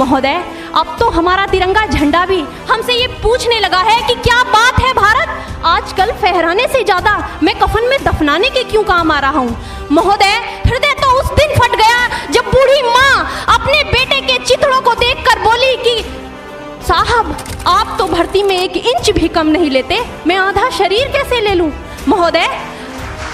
महोदय, अब तो हमारा तिरंगा झंडा भी हमसे ये पूछने लगा है कि क्या बात है भारत, आजकल फहराने से ज्यादा मैं कफन में दफनाने के क्यों काम आ रहा हूँ। महोदय, हृदय तो उस दिन फट गया जब बूढ़ी माँ अपने बेटे के चिथड़ों को देखकर बोली कि साहब, आप तो भर्ती में 1 इंच भी कम नहीं लेते, मैं आधा शरीर कैसे ले लूं। महोदय,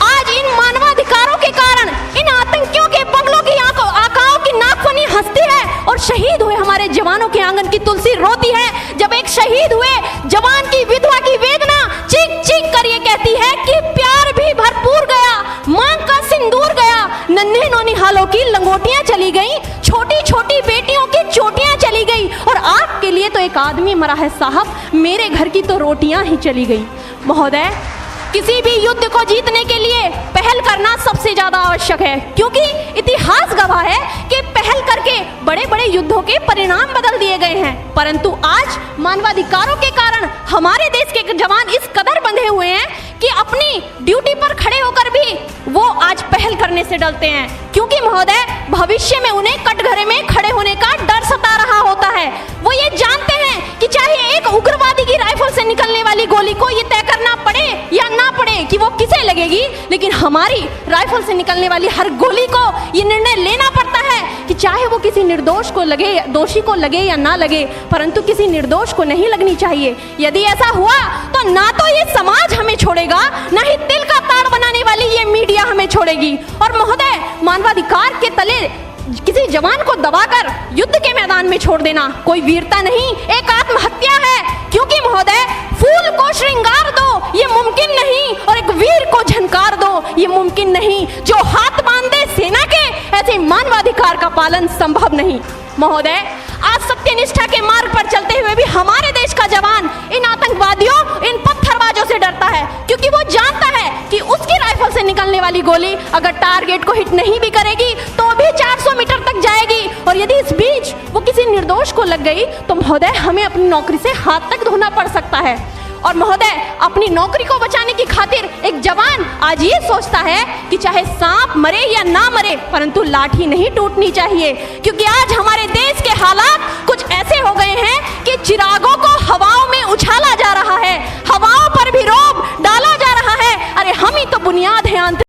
आज इन मानवाधिकारों के कारण इन आतंकियों के बंगलों की आकाओं की नाकफनी हंसती है और शहीद हुए हमारे जवानों के आंगन की तुलसी रोती है। जब एक शहीद हुए जवान की विधवा की वेदना चीख चीख कर ये कहती है कि प्यार भी भरपूर गया, मांग का सिंदूर गया, नन्हे नौनिहालों की लंगोटियां चली गई, छोटी छोटी बेटियों की चोटियां चली गई और आपके लिए तो एक आदमी मरा है साहब, मेरे घर की तो रोटियां ही चली गई। महोदय, किसी भी युद्ध को जीतने के लिए पहल करना सबसे ज्यादा आवश्यक है, क्योंकि इतिहास गवाह है कि पहल करके बड़े बड़े युद्धों के परिणाम बदल दिए गए हैं। परंतु आज मानवाधिकारों के कारण हमारे देश के जवान इस कदर बंधे हुए हैं कि अपनी ड्यूटी पर खड़े होकर भी वो आज पहल करने से डरते हैं, क्योंकि महोदय भविष्य में उन्हें कटघरे में खड़े होने का डर सता रहा होता है। वो ये जानते हैं कि चाहे एक उग्रवादी की राइफल से निकलने वाली गोली को ये तय करना पड़े या ना पड़े कि वो किसे लगेगी, लेकिन हमारी राइफल से निकलने वाली हर गोली को ये निर्णय लेना पड़ता है कि चाहे वो किसी निर्दोष को लगे, दोषी को लगे या ना लगे, परंतु किसी निर्दोष को नहीं लगनी चाहिए। यदि ऐसा हुआ तो ना तो ये समाज हमें छोड़ेगा, ना ही तिल का ताड़ बनाने वाली ये मीडिया हमें छोड़ेगी। और महोदय, मानवाधिकार के तले किसी जवान को दबाकर युद्ध के मैदान में छोड़ देना कोई वीरता नहीं, एक आत्महत्या है। क्योंकि महोदय, फूल को श्रृंगार दो ये मुमकिन नहीं और एक वीर को झनकार दो ये मुमकिन नहीं। जो हाथ बांधे सेना के, ऐसे मानवाधिकार का पालन संभव नहीं। महोदय, आज सत्यनिष्ठा के मार्ग पर चलते हुए भी हमारे देश का जवान इन आतंकवादियों, इन पत्थरबाजों से डरता है, क्योंकि वो जानता है कि उसकी राइफल से निकलने वाली गोली अगर टारगेट को हिट नहीं भी करेगी तो भी 400 मीटर तक जाएगी, और यदि इस बीच वो किसी निर्दोष को लग गई तो महोदय हमें अपनी नौकरी से हाथ तक धोना पड़ सकता है। और महोदय, अपनी नौकरी को बचाने की खातिर एक जवान आज ये सोचता है कि चाहे सांप मरे या ना मरे, परंतु लाठी नहीं टूटनी चाहिए, क्योंकि आज हमारे देश के हालात कुछ ऐसे हो गए हैं कि चिरागों को हवाओं में उछाला जा रहा है, हवाओं पर भी रोब डाला जा रहा है। अरे हम ही तो बुनियाद हैं।